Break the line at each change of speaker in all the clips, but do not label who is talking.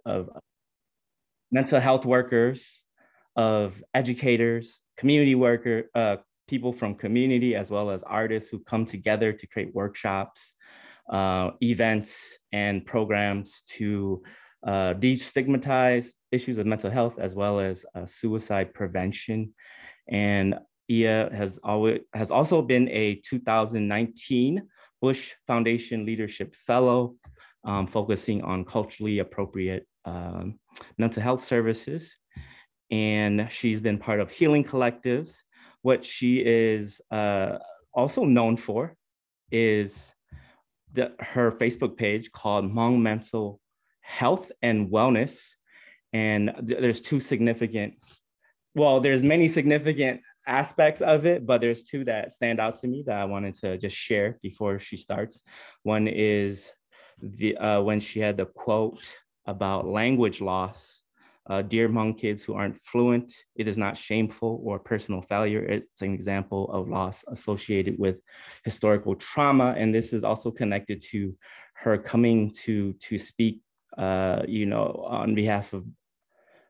of mental health workers, of educators, community people from community, as well as artists who come together to create workshops, events, and programs to destigmatize issues of mental health, as well as suicide prevention. And Ia has also been a 2019 Bush Foundation Leadership Fellow, focusing on culturally appropriate mental health services. And she's been part of healing collectives. What she is also known for is her Facebook page called Hmong Mental Health and Wellness. And there's there's many significant aspects of it, but there's two that stand out to me that I wanted to just share before she starts. One is when she had the quote about language loss. Dear Hmong kids who aren't fluent, it is not shameful or personal failure. It's an example of loss associated with historical trauma. And this is also connected to her coming to speak, on behalf of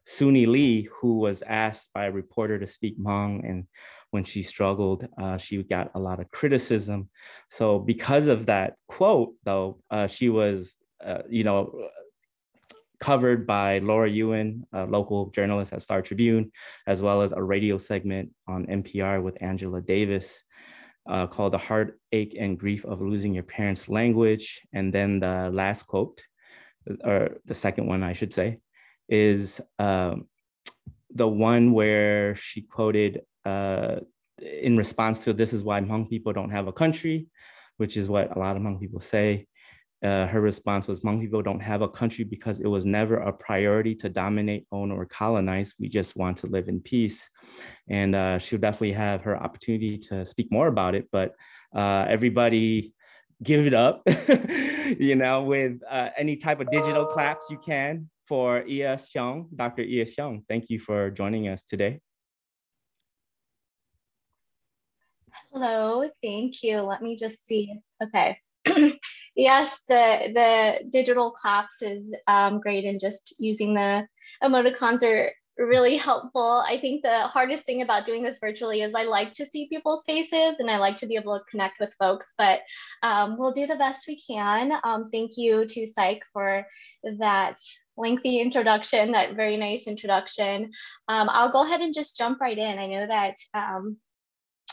Suni Lee, who was asked by a reporter to speak Hmong. And when she struggled, she got a lot of criticism. So because of that quote, though, she was, covered by Laura Ewan, a local journalist at Star Tribune, as well as a radio segment on NPR with Angela Davis called The Heartache and Grief of Losing Your Parents' Language. And then the last quote, or the second one, I should say, is the one where she quoted in response to "This is why Hmong people don't have a country," which is what a lot of Hmong people say. Her response was, "Hmong people don't have a country because it was never a priority to dominate, own, or colonize. We just want to live in peace." And she'll definitely have her opportunity to speak more about it, but everybody give it up, with any type of digital claps you can for Ia Xiong, Dr. Ia Xiong. Thank you for joining us today.
Hello, thank you. Let me just see. Okay. Yes, the digital claps is great, and just using the emoticons are really helpful. I think the hardest thing about doing this virtually is I like to see people's faces and I like to be able to connect with folks, but we'll do the best we can. Thank you to Psych for that lengthy introduction, that very nice introduction. I'll go ahead and just jump right in. I know that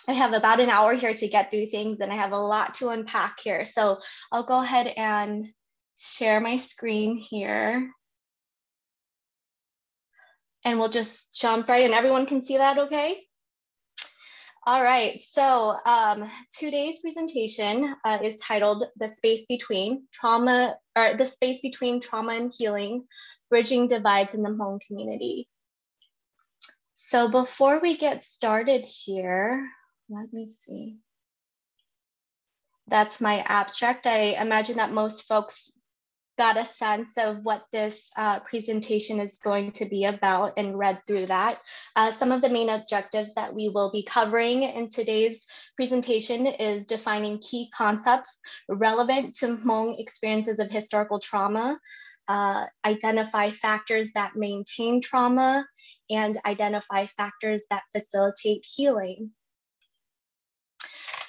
I have about an hour here to get through things, and I have a lot to unpack here. So I'll go ahead and share my screen here. And we'll just jump right in. Everyone can see that okay? All right, so today's presentation is titled The Space Between Trauma and Healing, Bridging Divides in the Hmong Community. So before we get started here, let me see. That's my abstract. I imagine that most folks got a sense of what this presentation is going to be about and read through that. Some of the main objectives that we will be covering in today's presentation is defining key concepts relevant to Hmong experiences of historical trauma, identify factors that maintain trauma, and identify factors that facilitate healing.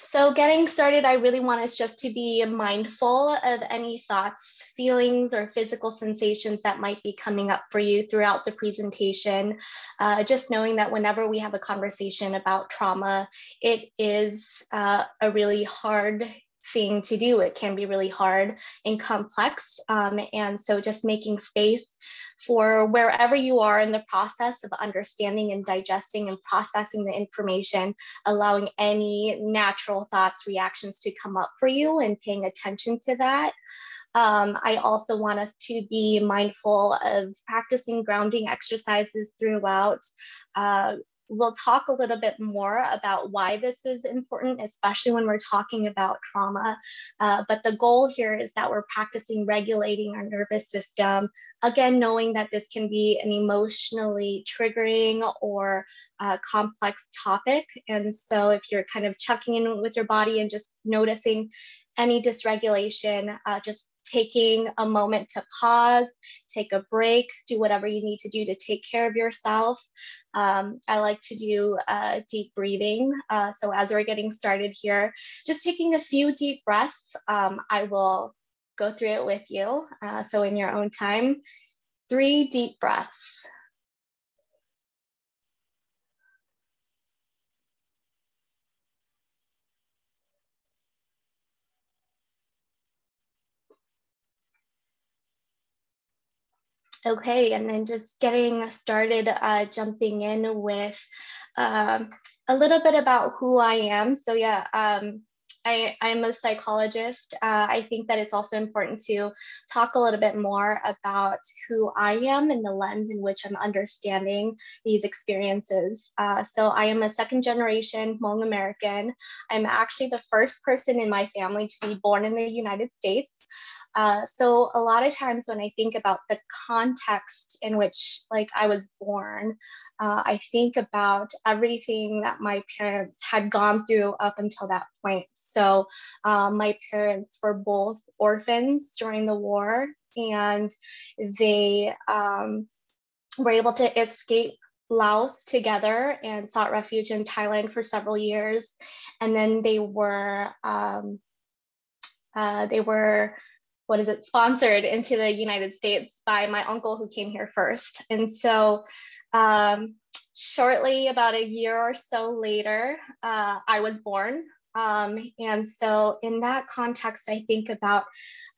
So getting started, I really want us just to be mindful of any thoughts, feelings, or physical sensations that might be coming up for you throughout the presentation. Just knowing that whenever we have a conversation about trauma, it is a really hard thing to do. It can be really hard and complex. And so just making space for wherever you are in the process of understanding and digesting and processing the information, allowing any natural thoughts, reactions to come up for you and paying attention to that. I also want us to be mindful of practicing grounding exercises throughout. We'll talk a little bit more about why this is important, especially when we're talking about trauma. But the goal here is that we're practicing regulating our nervous system. Again, knowing that this can be an emotionally triggering or complex topic. And so if you're kind of checking in with your body and just noticing any dysregulation, just taking a moment to pause, take a break, do whatever you need to do to take care of yourself. I like to do deep breathing. So as we're getting started here, just taking a few deep breaths. I will go through it with you. So in your own time, 3 deep breaths. Okay, and then just getting started, jumping in with a little bit about who I am. So yeah, I'm a psychologist. I think that it's also important to talk a little bit more about who I am and the lens in which I'm understanding these experiences. So I am a 2nd generation Hmong American. I'm actually the first person in my family to be born in the United States. So a lot of times when I think about the context in which like I was born, I think about everything that my parents had gone through up until that point. So my parents were both orphans during the war, and they were able to escape Laos together and sought refuge in Thailand for several years. And then they were sponsored into the United States by my uncle who came here first. And so shortly, about a year or so later, I was born. And so in that context, I think about,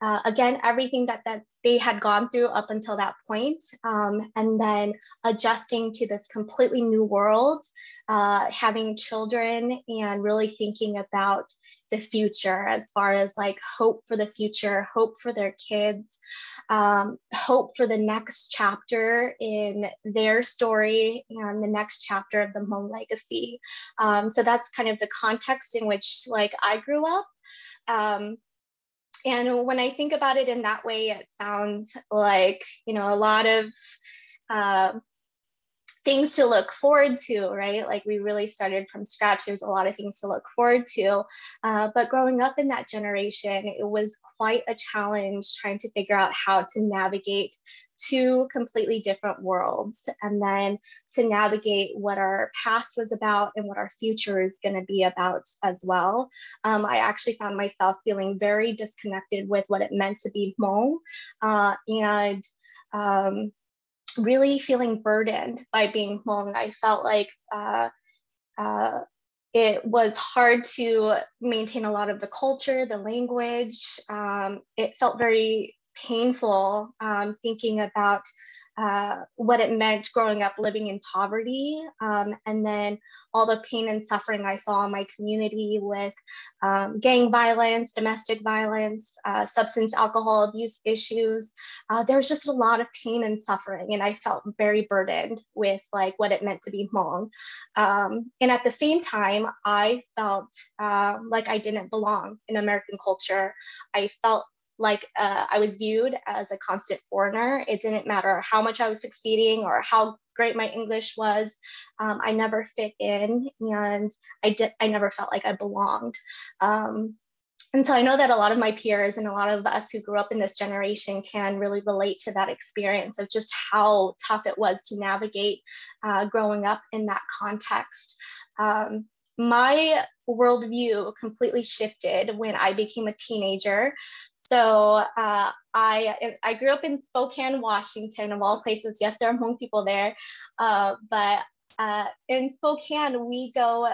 again, everything that they had gone through up until that point, and then adjusting to this completely new world, having children, and really thinking about the future as far as like hope for the future, hope for their kids, hope for the next chapter in their story and the next chapter of the Hmong legacy. So that's kind of the context in which like I grew up. And when I think about it in that way, it sounds like, you know, a lot of things to look forward to, right? Like we really started from scratch. There's a lot of things to look forward to. But growing up in that generation, it was quite a challenge trying to figure out how to navigate 2 completely different worlds, and then to navigate what our past was about and what our future is going to be about as well. I actually found myself feeling very disconnected with what it meant to be Hmong, and really feeling burdened by being Hmong. I felt like it was hard to maintain a lot of the culture, the language. It felt very painful thinking about what it meant growing up living in poverty, and then all the pain and suffering I saw in my community with gang violence, domestic violence, substance alcohol abuse issues. There was just a lot of pain and suffering, and I felt very burdened with like what it meant to be Hmong. And at the same time, I felt like I didn't belong in American culture. I felt like I was viewed as a constant foreigner. It didn't matter how much I was succeeding or how great my English was. I never fit in, and I never felt like I belonged. And so I know that a lot of my peers and a lot of us who grew up in this generation can really relate to that experience of just how tough it was to navigate growing up in that context. My worldview completely shifted when I became a teenager. So I grew up in Spokane, Washington, of all places. Yes, there are Hmong people there, but in Spokane, we go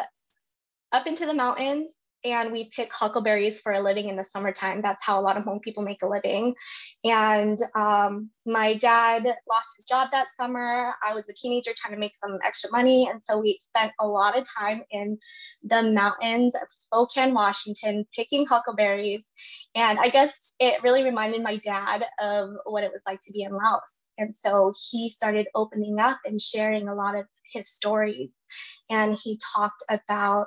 up into the mountains and we pick huckleberries for a living in the summertime. That's how a lot of Hmong people make a living. And my dad lost his job that summer. I was a teenager trying to make some extra money. And so we spent a lot of time in the mountains of Spokane, Washington, picking huckleberries. And I guess it really reminded my dad of what it was like to be in Laos. And so he started opening up and sharing a lot of his stories. And he talked about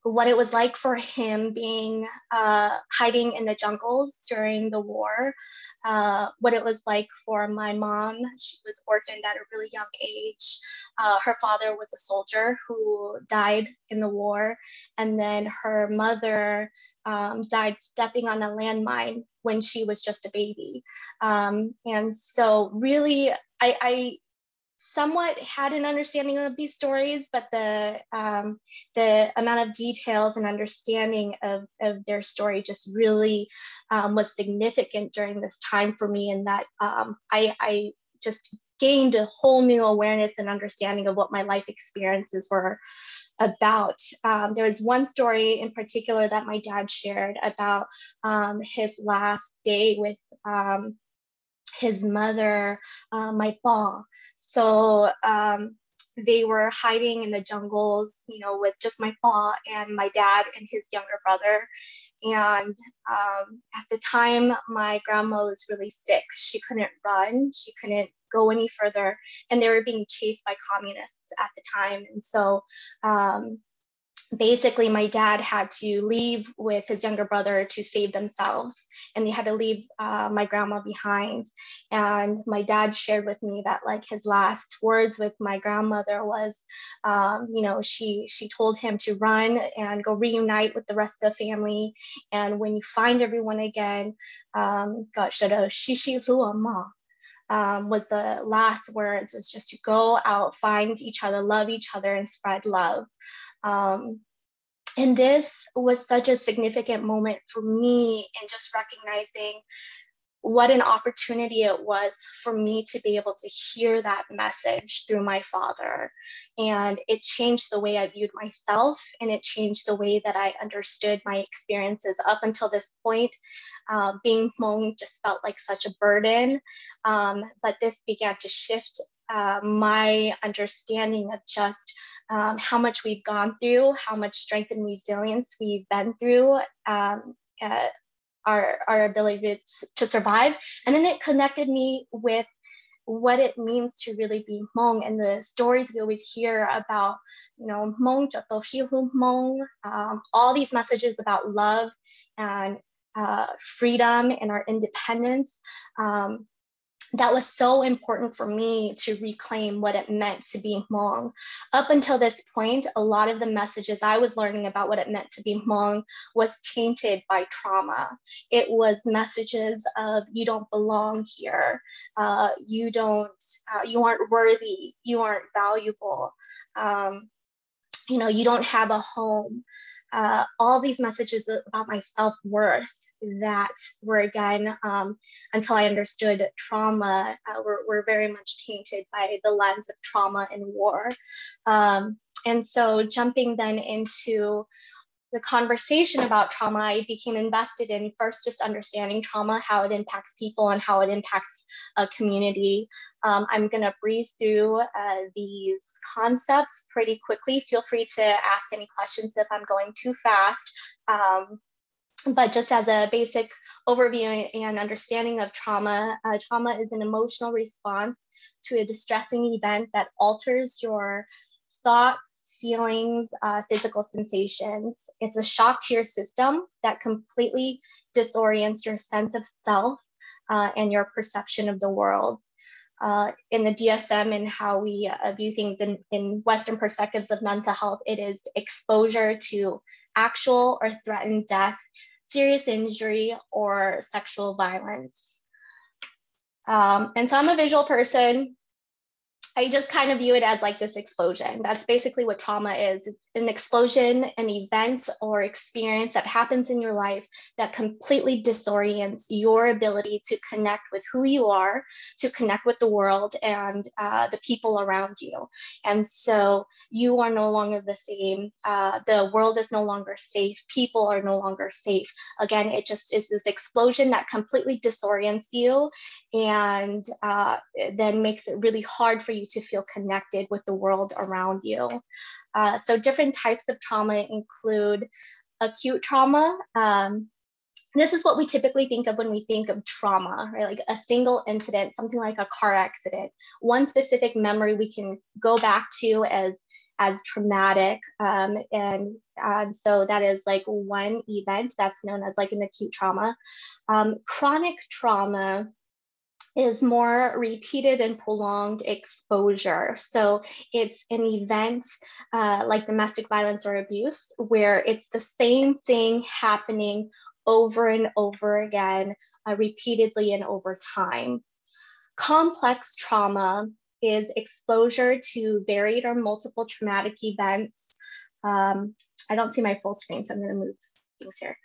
what it was like for him being hiding in the jungles during the war, what it was like for my mom. She was orphaned at a really young age. Her father was a soldier who died in the war, and then her mother died stepping on a landmine when she was just a baby. And so really, I somewhat had an understanding of these stories, but the amount of details and understanding of their story just really was significant during this time for me, and that I just gained a whole new awareness and understanding of what my life experiences were about. There was one story in particular that my dad shared about his last day with his mother, my pa. So they were hiding in the jungles, you know, with just my pa and my dad and his younger brother. And at the time, my grandma was really sick. She couldn't run, she couldn't go any further, and they were being chased by communists at the time. And so basically my dad had to leave with his younger brother to save themselves, and they had to leave my grandma behind. And my dad shared with me that like his last words with my grandmother was, you know, she told him to run and go reunite with the rest of the family, and when you find everyone again, was the last words, was just to go out, find each other, love each other, and spread love. And this was such a significant moment for me in just recognizing what an opportunity it was for me to be able to hear that message through my father. And it changed the way I viewed myself, and it changed the way that I understood my experiences. Up until this point, being Hmong just felt like such a burden, but this began to shift my understanding of just how much we've gone through, how much strength and resilience we've been through, our ability to survive. And then it connected me with what it means to really be Hmong, and the stories we always hear about, you know, Hmong, Hmong, all these messages about love and freedom and our independence. That was so important for me to reclaim what it meant to be Hmong. Up until this point, a lot of the messages I was learning about what it meant to be Hmong was tainted by trauma. It was messages of, you don't belong here, you aren't worthy, you aren't valuable, you know, you don't have a home. All these messages about my self-worth that were, again, until I understood trauma, were very much tainted by the lens of trauma and war. And so jumping then into the conversation about trauma, I became invested in first just understanding trauma, how it impacts people and how it impacts a community. I'm gonna breeze through these concepts pretty quickly. Feel free to ask any questions if I'm going too fast. But just as a basic overview and understanding of trauma, trauma is an emotional response to a distressing event that alters your thoughts, feelings, physical sensations. It's a shock to your system that completely disorients your sense of self and your perception of the world. In the DSM and how we view things in Western perspectives of mental health, it is exposure to actual or threatened death, serious injury, or sexual violence. And so I'm a visual person. I just kind of view it as like this explosion. That's basically what trauma is. It's an explosion, an event or experience that happens in your life that completely disorients your ability to connect with who you are, to connect with the world and the people around you. And so you are no longer the same. The world is no longer safe. People are no longer safe. Again, it just is this explosion that completely disorients you and then makes it really hard for you to feel connected with the world around you. So different types of trauma include acute trauma. This is what we typically think of when we think of trauma, right? Like a single incident, something like a car accident, one specific memory we can go back to as as traumatic. And so that is like one event that's known as like an acute trauma. Chronic trauma is more repeated and prolonged exposure. So it's an event like domestic violence or abuse, where it's the same thing happening over and over again, repeatedly and over time. Complex trauma is exposure to varied or multiple traumatic events. I don't see my full screen, so I'm going to move things here.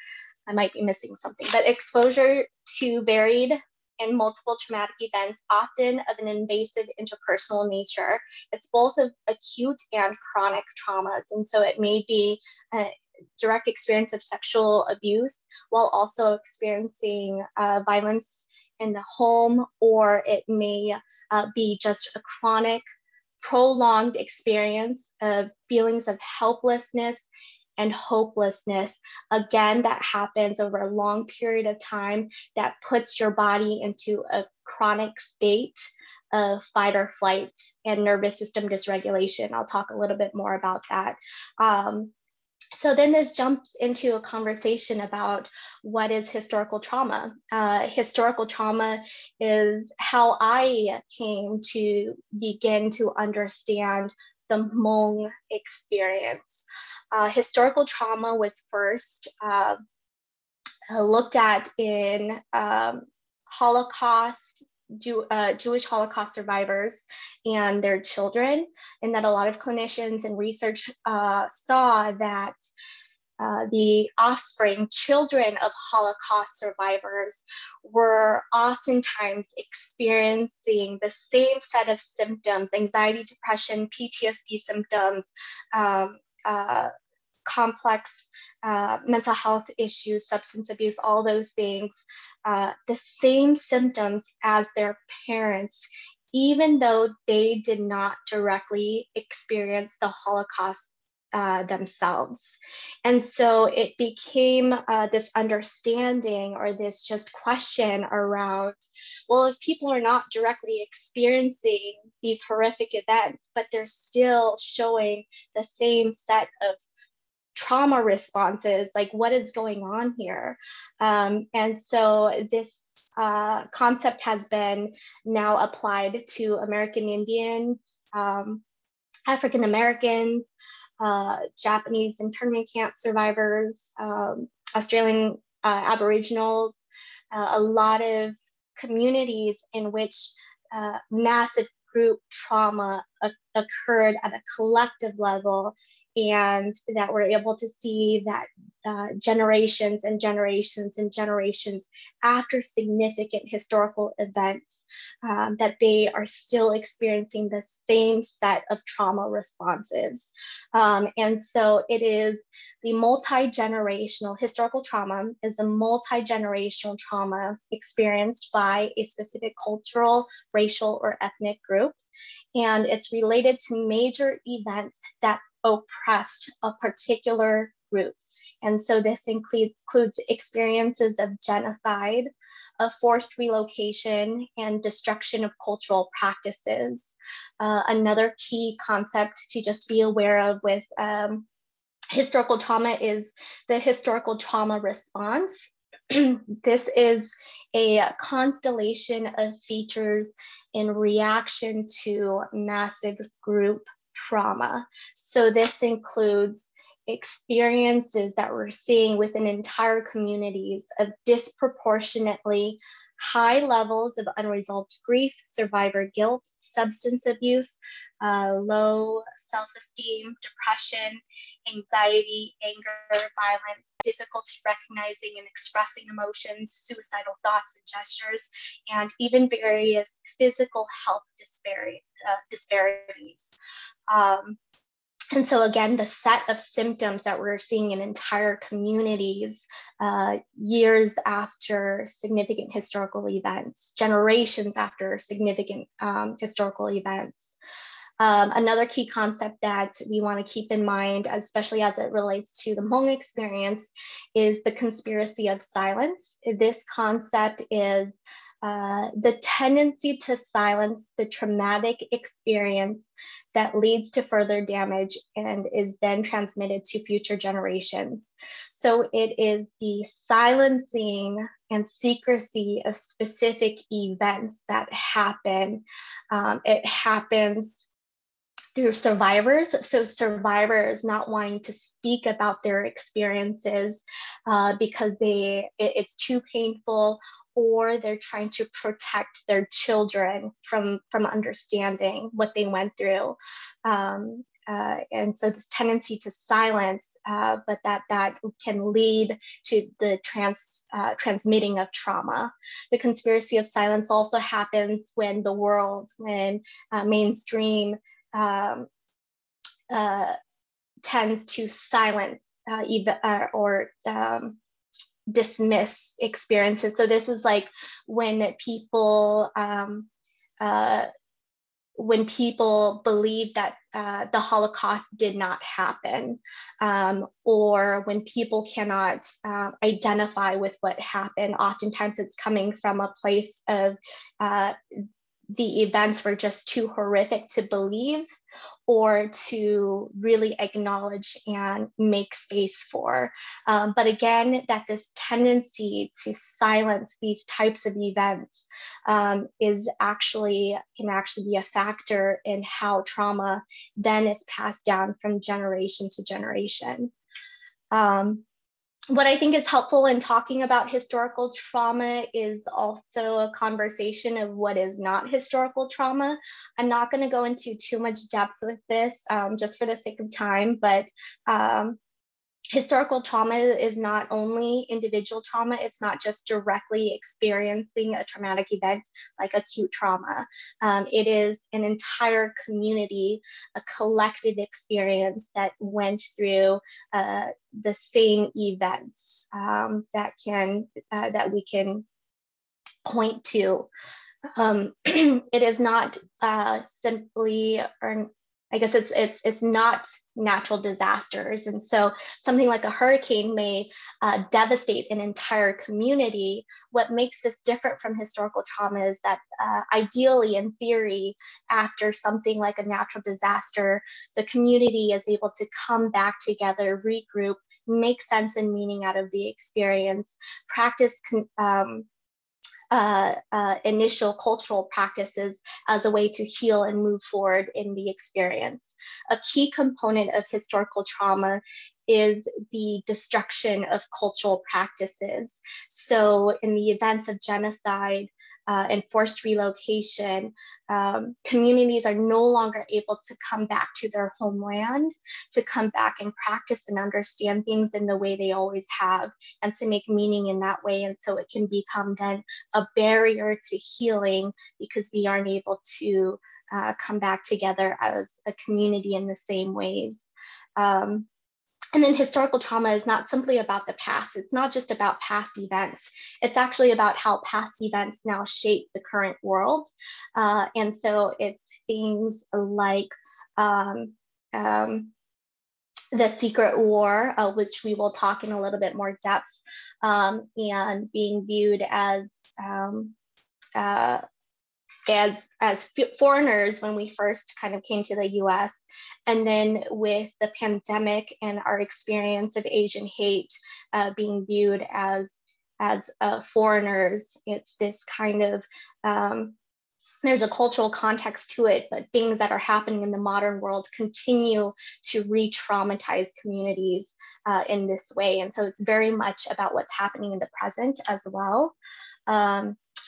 I might be missing something, but exposure to varied and multiple traumatic events, often of an invasive interpersonal nature. It's both of acute and chronic traumas. And so it may be a direct experience of sexual abuse while also experiencing violence in the home, or it may be just a chronic, prolonged experience of feelings of helplessness and hopelessness. Again, that happens over a long period of time that puts your body into a chronic state of fight or flight and nervous system dysregulation. I'll talk a little bit more about that. So then this jumps into a conversation about what is historical trauma. Historical trauma is how I came to begin to understand the Hmong experience. Historical trauma was first looked at in Holocaust, Jewish Holocaust survivors and their children, and that a lot of clinicians and research saw that the offspring, children of Holocaust survivors, were oftentimes experiencing the same set of symptoms: anxiety, depression, PTSD symptoms, complex mental health issues, substance abuse, all those things, the same symptoms as their parents, even though they did not directly experience the Holocaust themselves. And so it became this understanding, or this just question around, well, if people are not directly experiencing these horrific events, but they're still showing the same set of trauma responses, like what is going on here? And so this concept has been now applied to American Indians, African Americans, Japanese internment camp survivors, Australian Aboriginals, a lot of communities in which massive group trauma occurred at a collective level, and that we're able to see that generations and generations and generations after significant historical events, that they are still experiencing the same set of trauma responses. And so it is the multi-generational, historical trauma is the multi-generational trauma experienced by a specific cultural, racial, or ethnic group. And it's related to major events that oppressed a particular group. And so this includes experiences of genocide, of forced relocation, and destruction of cultural practices. Another key concept to just be aware of with historical trauma is the historical trauma response. This is a constellation of features in reaction to massive group trauma. So this includes experiences that we're seeing within entire communities of disproportionately high levels of unresolved grief, survivor guilt, substance abuse, low self-esteem, depression, anxiety, anger, violence, difficulty recognizing and expressing emotions, suicidal thoughts and gestures, and even various physical health disparities. And so again, the set of symptoms that we're seeing in entire communities years after significant historical events, generations after significant historical events. Another key concept that we want to keep in mind, especially as it relates to the Hmong experience, is the conspiracy of silence. This concept is the tendency to silence the traumatic experience that leads to further damage and is then transmitted to future generations. So it is the silencing and secrecy of specific events that happen. It happens through survivors. So survivors not wanting to speak about their experiences because it's too painful, or they're trying to protect their children from understanding what they went through. And so this tendency to silence, but that can lead to the transmitting of trauma. The conspiracy of silence also happens when the world, when mainstream tends to silence or dismiss experiences. So this is like when people believe that the Holocaust did not happen, or when people cannot identify with what happened. Oftentimes it's coming from a place of the events were just too horrific to believe or to really acknowledge and make space for. But again, that this tendency to silence these types of events can actually be a factor in how trauma then is passed down from generation to generation. What I think is helpful in talking about historical trauma is also a conversation of what is not historical trauma. I'm not going to go into too much depth with this just for the sake of time, but historical trauma is not only individual trauma. It's not just directly experiencing a traumatic event like acute trauma. It is an entire community, a collective experience that went through the same events that we can point to. It is not simply, or I guess it's not natural disasters. And so something like a hurricane may devastate an entire community. What makes this different from historical trauma is that ideally, in theory, after something like a natural disaster, the community is able to come back together, regroup, make sense and meaning out of the experience, practice initial cultural practices as a way to heal and move forward in the experience. A key component of historical trauma is the destruction of cultural practices. So in the events of genocide and forced relocation, communities are no longer able to come back to their homeland, to come back and practice and understand things in the way they always have, and to make meaning in that way. And so it can become then a barrier to healing because we aren't able to come back together as a community in the same ways. And then historical trauma is not simply about the past. It's not just about past events. It's actually about how past events now shape the current world. And so it's things like the secret war, which we will talk in a little bit more depth, and being viewed as foreigners when we first kind of came to the US. And then with the pandemic and our experience of Asian hate being viewed as foreigners, it's this kind of, there's a cultural context to it, but things that are happening in the modern world continue to re-traumatize communities in this way. And so it's very much about what's happening in the present as well.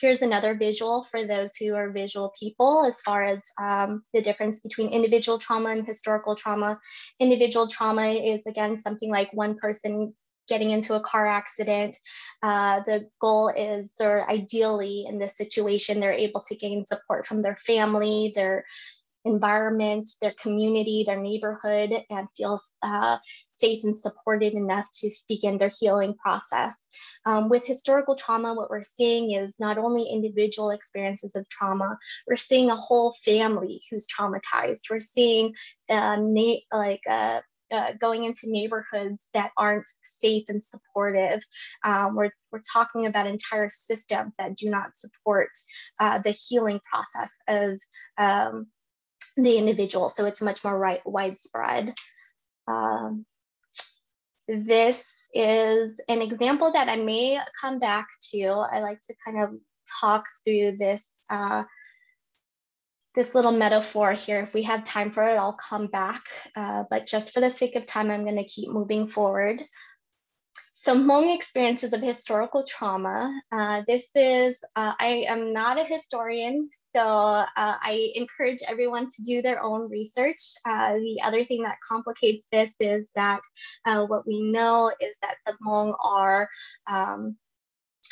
Here's another visual for those who are visual people as far as the difference between individual trauma and historical trauma. Individual trauma is, again, something like one person getting into a car accident. The goal is, or ideally in this situation, they're able to gain support from their family, their environment, their community, their neighborhood, and feel safe and supported enough to begin their healing process. With historical trauma, what we're seeing is not only individual experiences of trauma, we're seeing a whole family who's traumatized. We're seeing going into neighborhoods that aren't safe and supportive. We're talking about entire systems that do not support the healing process of the individual. So it's much more widespread. This is an example that I may come back to. I like to kind of talk through this this little metaphor here. If we have time for it, I'll come back. But just for the sake of time, I'm going to keep moving forward. So Hmong experiences of historical trauma. This is, I am not a historian, so I encourage everyone to do their own research. The other thing that complicates this is that what we know is that the Hmong are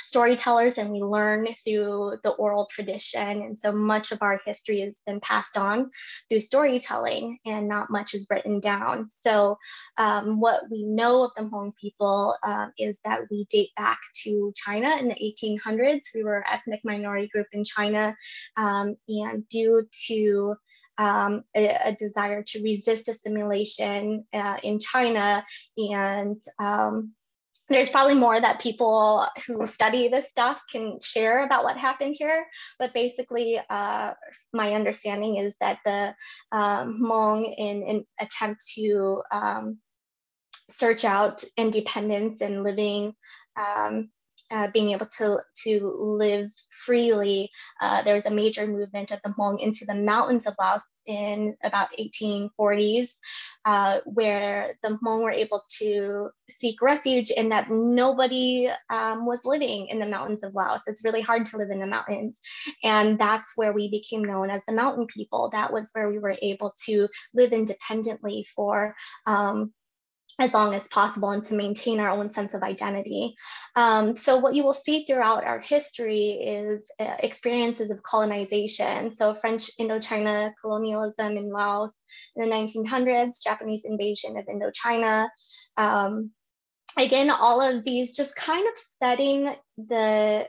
storytellers, and we learn through the oral tradition. And so much of our history has been passed on through storytelling, and not much is written down. So what we know of the Hmong people is that we date back to China in the 1800s. We were an ethnic minority group in China, and due to a desire to resist assimilation in China, and there's probably more that people who study this stuff can share about what happened here. But basically, my understanding is that the Hmong, in an attempt to search out independence and living, being able to live freely, there was a major movement of the Hmong into the mountains of Laos in about 1840s, where the Hmong were able to seek refuge in that nobody was living in the mountains of Laos. It's really hard to live in the mountains. And that's where we became known as the mountain people. That was where we were able to live independently for as long as possible, and to maintain our own sense of identity. So what you will see throughout our history is experiences of colonization. So French Indochina colonialism in Laos in the 1900s, Japanese invasion of Indochina. Again, all of these just kind of setting the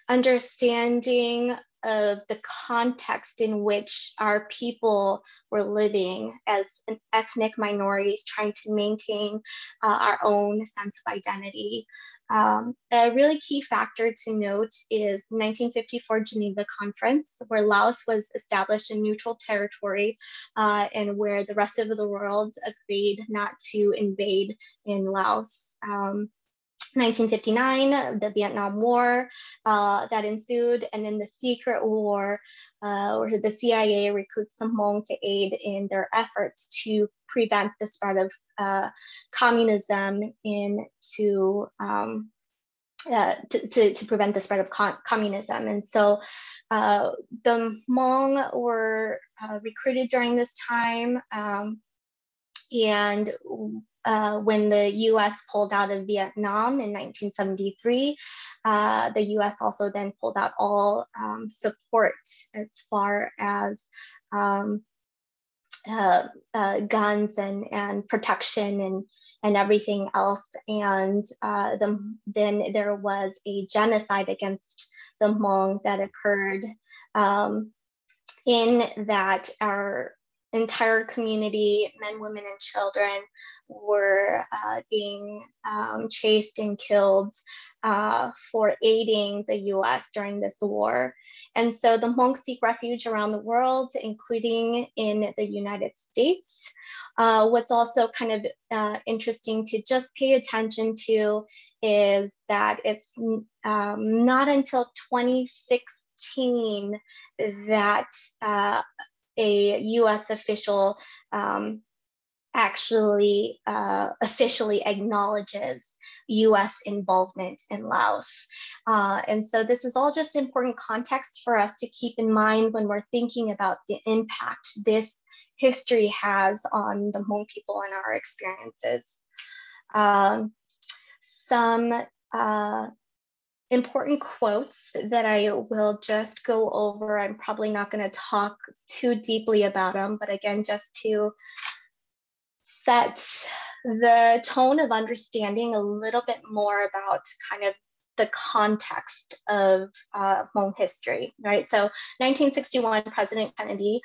understanding of the context in which our people were living as an ethnic minorities, trying to maintain our own sense of identity. A really key factor to note is 1954 Geneva Conference, where Laos was established a neutral territory, and where the rest of the world agreed not to invade in Laos. 1959, the Vietnam War that ensued, and then the secret war, where the CIA recruits the Hmong to aid in their efforts to prevent the spread of communism to prevent the spread of communism. And so the Hmong were recruited during this time, and when the US pulled out of Vietnam in 1973, the US also then pulled out all support as far as guns and protection and everything else. And then there was a genocide against the Hmong that occurred, in that our entire community, men, women, and children, were being chased and killed for aiding the US during this war. And so the Hmong seek refuge around the world, including in the United States. What's also kind of interesting to just pay attention to is that it's not until 2016 that a US official actually officially acknowledges US involvement in Laos. And so this is all just important context for us to keep in mind when we're thinking about the impact this history has on the Hmong people and our experiences. Some important quotes that I will just go over. I'm probably not going to talk too deeply about them, but again, just to set the tone of understanding a little bit more about kind of the context of Hmong history, right? So 1961, President Kennedy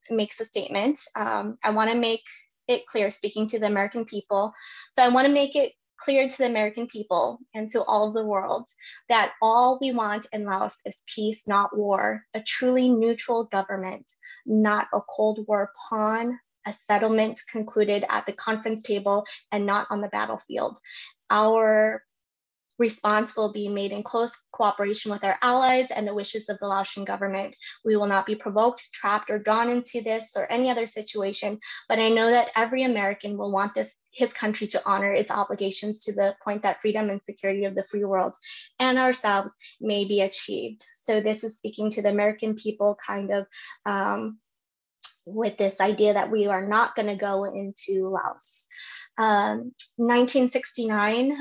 makes a statement. I want to make it clear, speaking to the American people. So I want to make it clear to the American people and to all of the world that all we want in Laos is peace, not war, a truly neutral government, not a Cold War pawn, a settlement concluded at the conference table and not on the battlefield. Our response will be made in close cooperation with our allies and the wishes of the Laotian government. We will not be provoked, trapped, or drawn into this or any other situation, but I know that every American will want his country to honor its obligations to the point that freedom and security of the free world and ourselves may be achieved. So this is speaking to the American people kind of with this idea that we are not going to go into Laos. 1969,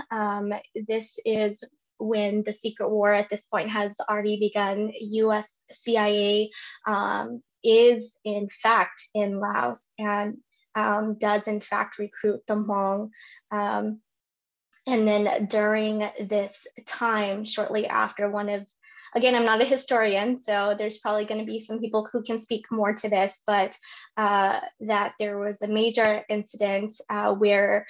this is when the secret war at this point has already begun. US CIA is in fact in Laos and does in fact recruit the Hmong. And then during this time, shortly after, again, I'm not a historian, so there's probably going to be some people who can speak more to this, but that there was a major incident where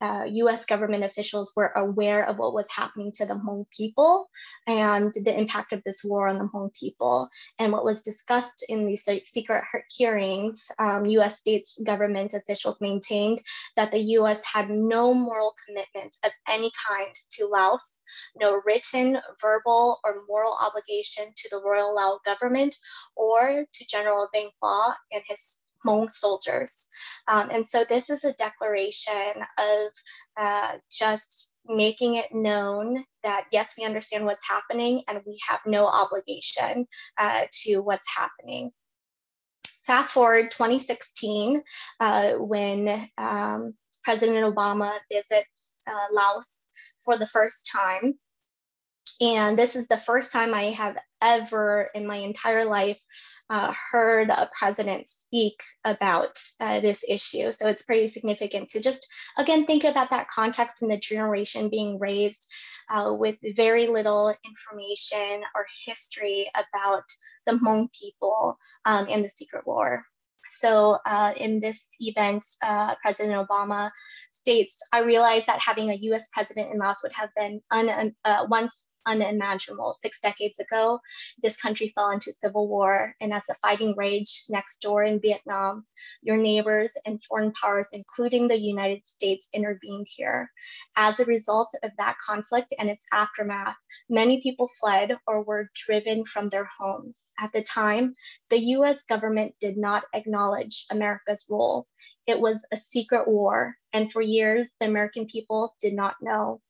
US government officials were aware of what was happening to the Hmong people and the impact of this war on the Hmong people. And what was discussed in these secret hearings, US states government officials maintained that the US had no moral commitment of any kind to Laos, no written, verbal, or moral obligation to the Royal Lao government or to General Beng Hua and his Hmong soldiers. And so this is a declaration of just making it known that, yes, we understand what's happening and we have no obligation to what's happening. Fast forward 2016, when President Obama visits Laos for the first time. And this is the first time I have ever in my entire life heard a president speak about this issue. So it's pretty significant to just, again, think about that context and the generation being raised with very little information or history about the Hmong people in the secret war. So in this event, President Obama states, "I realize that having a US president in Laos would have been once unimaginable. 6 decades ago, this country fell into civil war, and as the fighting raged next door in Vietnam, your neighbors and foreign powers, including the United States, intervened here. As a result of that conflict and its aftermath, many people fled or were driven from their homes. At the time, the US government did not acknowledge America's role. It was a secret war, and for years, the American people did not know.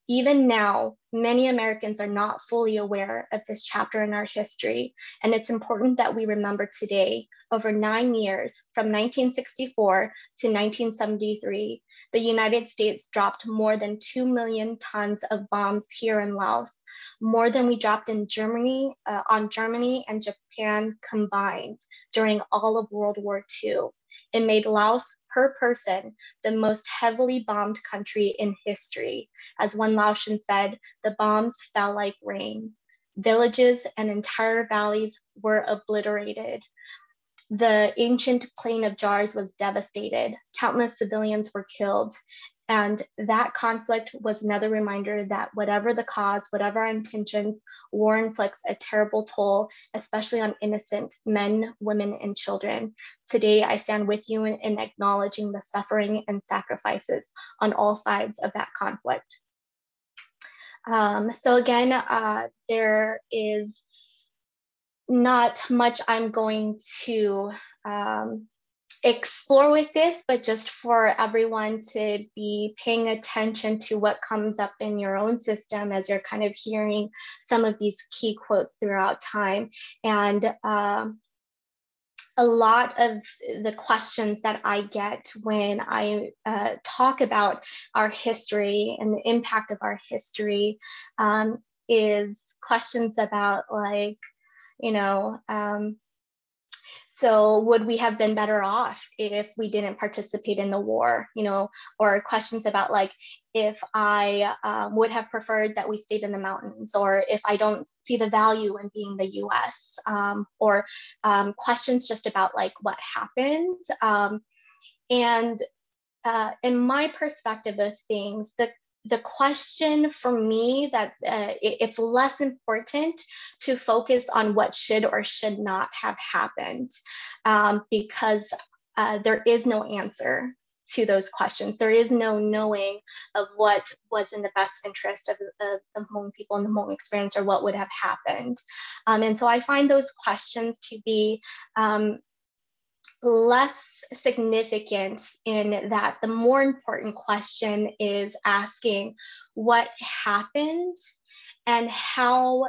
Even now, many Americans are not fully aware of this chapter in our history, and it's important that we remember today, over 9 years, from 1964 to 1973, the United States dropped more than 2 million tons of bombs here in Laos, more than we dropped in Germany, on Germany and Japan combined during all of World War II. It made Laos per person the most heavily bombed country in history. As one Laotian said, the bombs fell like rain. Villages and entire valleys were obliterated. The ancient plain of jars was devastated. Countless civilians were killed. And that conflict was another reminder that whatever the cause, whatever our intentions, war inflicts a terrible toll, especially on innocent men, women, and children. Today, I stand with you in acknowledging the suffering and sacrifices on all sides of that conflict. So again, there is not much I'm going to explore with this, but just for everyone to be paying attention to what comes up in your own system as you're kind of hearing some of these key quotes throughout time. And a lot of the questions that I get when I talk about our history and the impact of our history is questions about like, you know, so would we have been better off if we didn't participate in the war, you know, or questions about like, if I would have preferred that we stayed in the mountains, or if I don't see the value in being the US, or questions just about like what happened. And in my perspective of things, the question for me that it's less important to focus on what should or should not have happened, because there is no answer to those questions. There is no knowing of what was in the best interest of the Hmong people and the Hmong experience, or what would have happened. And so I find those questions to be less significant, in that the more important question is asking what happened and how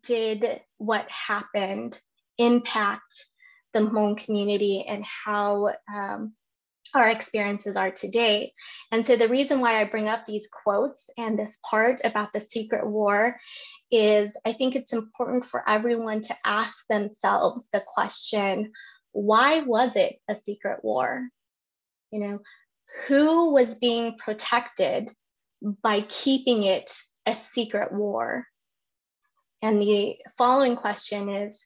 did what happened impact the Hmong community, and how our experiences are today. And so the reason why I bring up these quotes and this part about the secret war is I think it's important for everyone to ask themselves the question, why was it a secret war? You know, who was being protected by keeping it a secret war? And the following question is,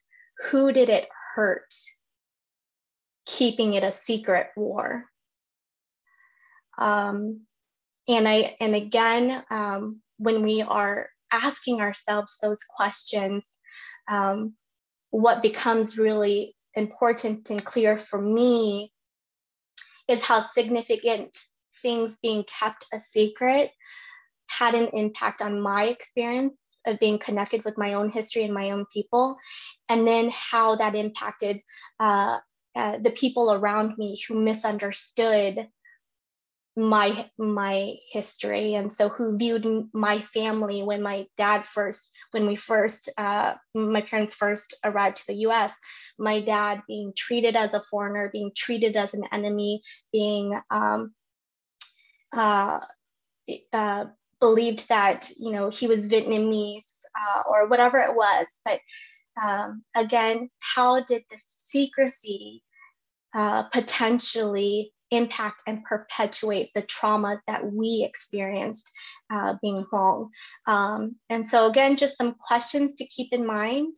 who did it hurt keeping it a secret war? And again, when we are asking ourselves those questions, what becomes really important and clear for me is how significant things being kept a secret had an impact on my experience of being connected with my own history and my own people, and then how that impacted the people around me who misunderstood my history, and so who viewed my family when my parents first arrived to the US, my dad being treated as a foreigner, being treated as an enemy, being believed that, you know, he was Vietnamese or whatever it was. But again, how did the secrecy potentially impact and perpetuate the traumas that we experienced being Hmong? And so again, just some questions to keep in mind,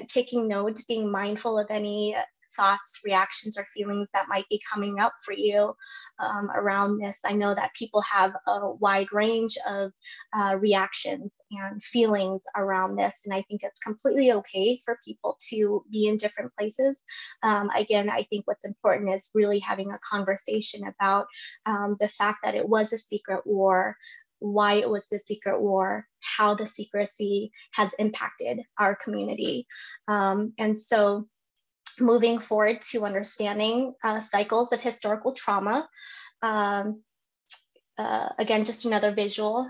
taking notes, being mindful of any thoughts, reactions, or feelings that might be coming up for you around this. I know that people have a wide range of reactions and feelings around this, and I think it's completely okay for people to be in different places. Again, I think what's important is really having a conversation about the fact that it was a secret war, why it was the secret war, how the secrecy has impacted our community. And so moving forward to understanding cycles of historical trauma. Again, just another visual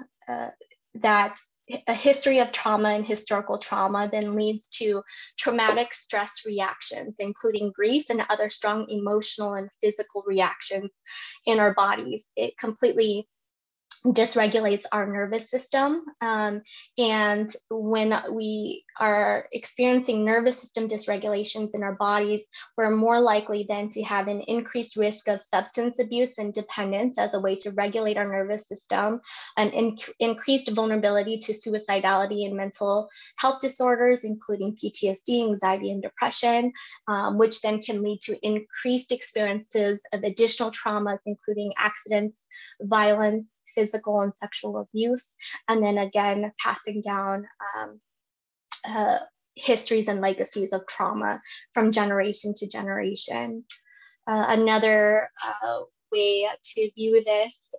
that a history of trauma and historical trauma then leads to traumatic stress reactions, including grief and other strong emotional and physical reactions in our bodies. It completely dysregulates our nervous system. And when we are experiencing nervous system dysregulations in our bodies, we're more likely then to have an increased risk of substance abuse and dependence as a way to regulate our nervous system, an increased vulnerability to suicidality and mental health disorders, including PTSD, anxiety, and depression, which then can lead to increased experiences of additional traumas, including accidents, violence, physical and sexual abuse, and then again, passing down histories and legacies of trauma from generation to generation. Another way to view this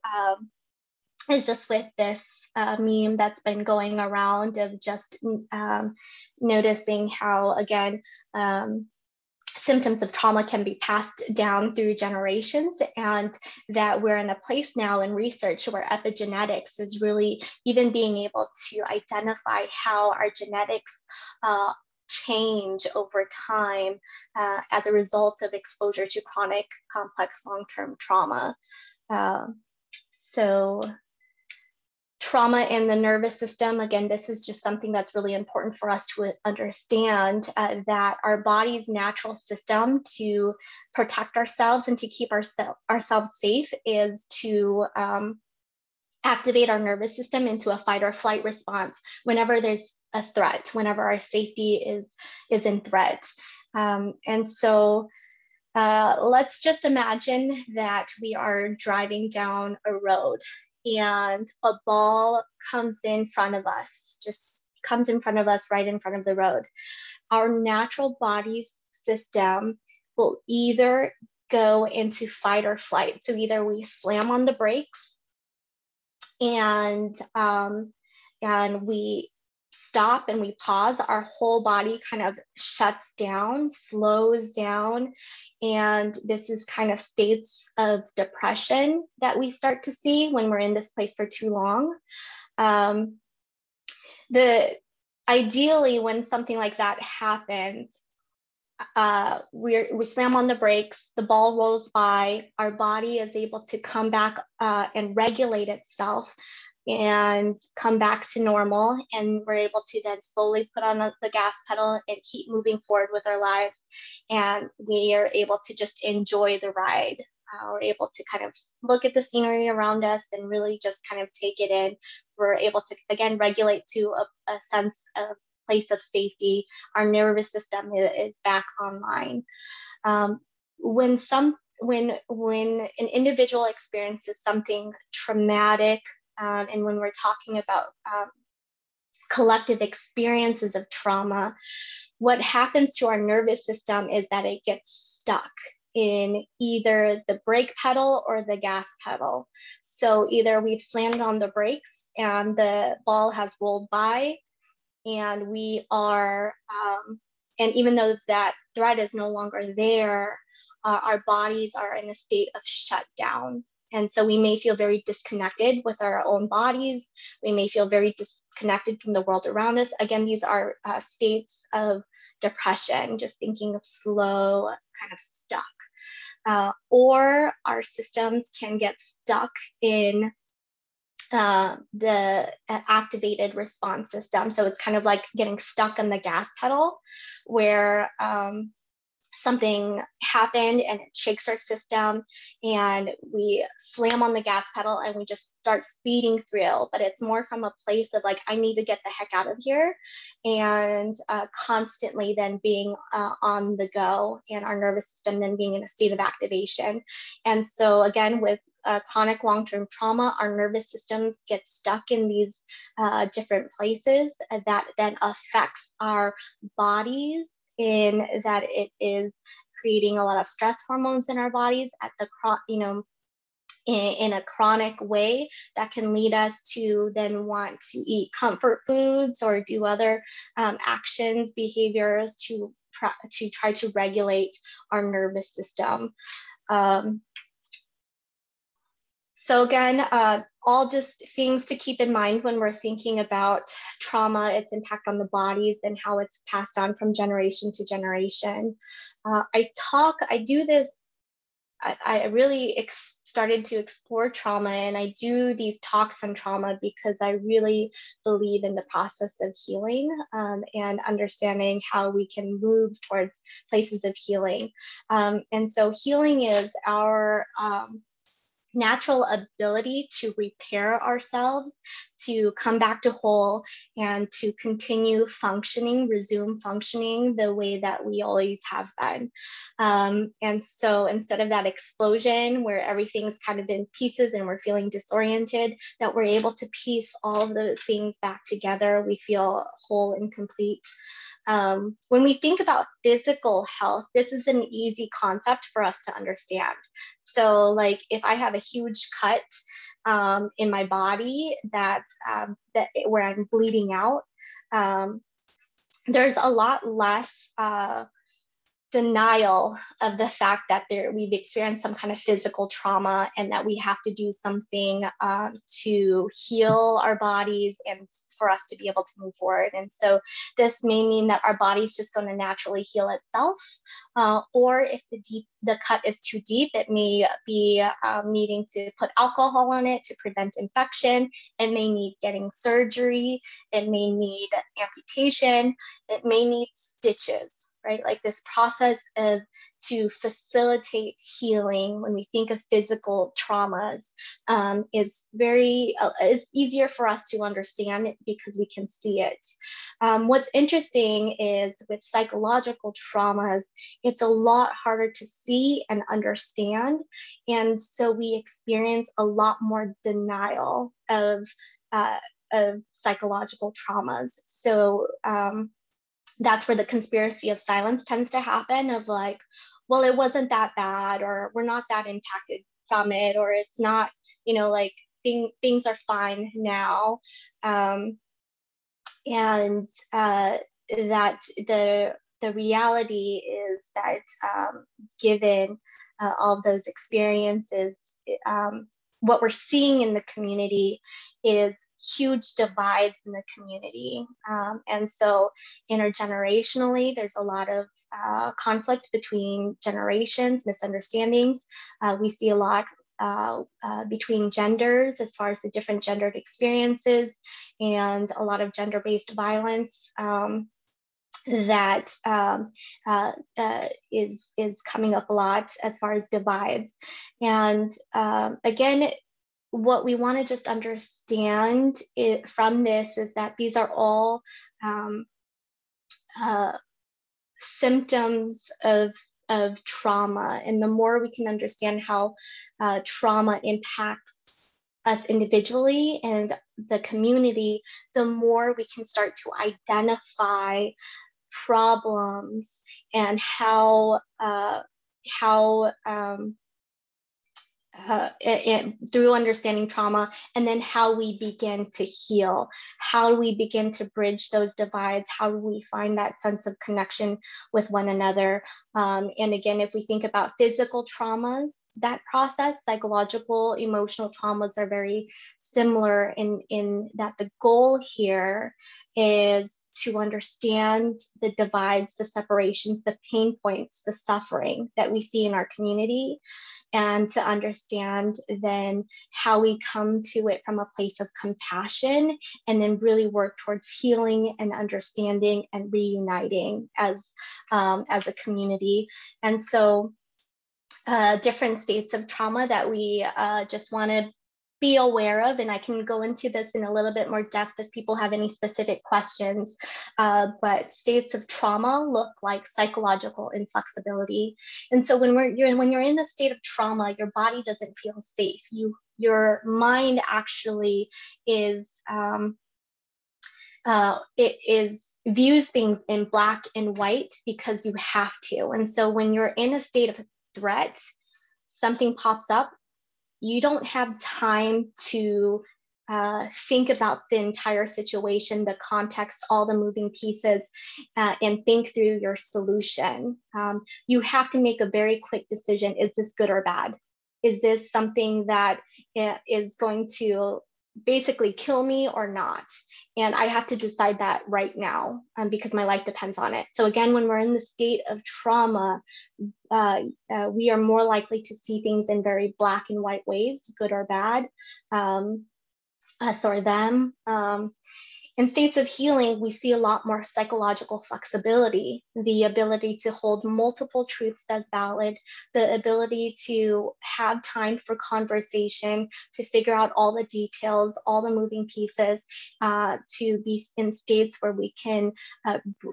is just with this meme that's been going around of just noticing how, again, symptoms of trauma can be passed down through generations, and that we're in a place now in research where epigenetics is really even being able to identify how our genetics change over time as a result of exposure to chronic, complex, long-term trauma. So trauma in the nervous system, again, this is just something that's really important for us to understand, that our body's natural system to protect ourselves and to keep ourselves safe is to activate our nervous system into a fight or flight response whenever there's a threat, whenever our safety is in threat. And so Let's just imagine that we are driving down a road and a ball comes in front of us, just comes in front of us, right in front of the road. Our natural body system will either go into fight or flight. So either we slam on the brakes and we stop and we pause, our whole body kind of shuts down, slows down. And this is kind of states of depression that we start to see when we're in this place for too long. Ideally, when something like that happens, we slam on the brakes, the ball rolls by, our body is able to come back and regulate itself and come back to normal, and we're able to then slowly put on the gas pedal and keep moving forward with our lives, and we are able to just enjoy the ride. We're able to kind of look at the scenery around us and really just kind of take it in. We're able to, again, regulate to a sense of place of safety. Our nervous system is back online. When an individual experiences something traumatic, and when we're talking about collective experiences of trauma, what happens to our nervous system is that it gets stuck in either the brake pedal or the gas pedal. So either we've slammed on the brakes and the ball has rolled by, and we are, and even though that threat is no longer there, our bodies are in a state of shutdown. And so we may feel very disconnected with our own bodies. We may feel very disconnected from the world around us. Again, these are states of depression, just thinking of slow, kind of stuck. Or our systems can get stuck in the activated response system. So it's kind of like getting stuck on the gas pedal, where something happened and it shakes our system, and we slam on the gas pedal and we just start speeding through. But it's more from a place of like, I need to get the heck out of here, and constantly then being on the go, and our nervous system then being in a state of activation. And so again, with chronic long-term trauma, our nervous systems get stuck in these different places that then affects our bodies, in that it is creating a lot of stress hormones in our bodies at the, in a chronic way that can lead us to then want to eat comfort foods or do other actions, behaviors to try to regulate our nervous system. So again, all just things to keep in mind when we're thinking about trauma, its impact on the bodies, and how it's passed on from generation to generation. I do this, I really started to explore trauma, and I do these talks on trauma because I really believe in the process of healing and understanding how we can move towards places of healing. And so healing is our natural ability to repair ourselves, to come back to whole, and to continue functioning, resume functioning the way that we always have been. And so instead of that explosion where everything's kind of in pieces and we're feeling disoriented, that we're able to piece all of the things back together, we feel whole and complete. When we think about physical health, this is an easy concept for us to understand. So like if I have a huge cut in my body where I'm bleeding out, there's a lot less denial of the fact that we've experienced some kind of physical trauma, and that we have to do something to heal our bodies and for us to be able to move forward. And so this may mean that our body's just going to naturally heal itself, or if the cut is too deep, it may be needing to put alcohol on it to prevent infection. It may need getting surgery. It may need amputation. It may need stitches. right? Like this process of to facilitate healing when we think of physical traumas is easier for us to understand it because we can see it. What's interesting is with psychological traumas, it's a lot harder to see and understand. And so we experience a lot more denial of psychological traumas. So that's where the conspiracy of silence tends to happen, of like, well, it wasn't that bad, or we're not that impacted from it, or it's not, like things are fine now. And that the reality is that given all of those experiences, what we're seeing in the community is huge divides in the community. And so intergenerationally, there's a lot of conflict between generations, misunderstandings. We see a lot between genders as far as the different gendered experiences, and a lot of gender-based violence that is coming up a lot as far as divides. And again, what we want to just understand from this is that these are all symptoms of trauma. And the more we can understand how trauma impacts us individually and the community, the more we can start to identify problems and how through understanding trauma, and then how we begin to heal, how do we begin to bridge those divides, how do we find that sense of connection with one another. And again, if we think about physical traumas, that process, psychological, emotional traumas are very similar in that the goal here is to understand the divides, the separations, the pain points, the suffering that we see in our community, and to understand then how we come to it from a place of compassion, and then really work towards healing and understanding and reuniting as a community. And so different states of trauma that we just want to be aware of, and I can go into this in a little bit more depth if people have any specific questions, but states of trauma look like psychological inflexibility. And so when you're in a state of trauma, your body doesn't feel safe. Your mind actually is views things in black and white because you have to. And so when you're in a state of threat, something pops up, you don't have time to think about the entire situation, the context, all the moving pieces, and think through your solution. You have to make a very quick decision. Is this good or bad? Is this something that is going to basically kill me or not? And I have to decide that right now because my life depends on it. So again, when we're in the state of trauma, we are more likely to see things in very black and white ways, good or bad, us or them. In states of healing, we see a lot more psychological flexibility, the ability to hold multiple truths as valid, the ability to have time for conversation, to figure out all the details, all the moving pieces, to be in states where we can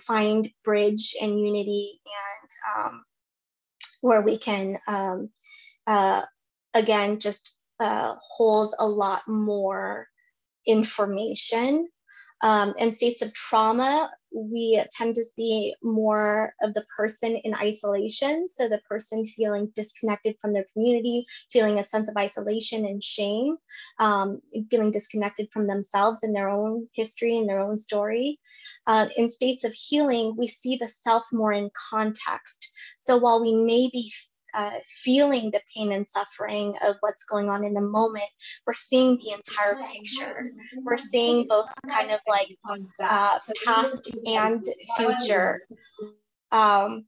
find bridge and unity, and where we can, again, just hold a lot more information. In states of trauma, we tend to see more of the person in isolation. So the person feeling disconnected from their community, feeling a sense of isolation and shame, feeling disconnected from themselves and their own history and their own story. In states of healing, we see the self more in context. So while we may be feeling the pain and suffering of what's going on in the moment, we're seeing the entire picture. We're seeing both kind of like past and future. And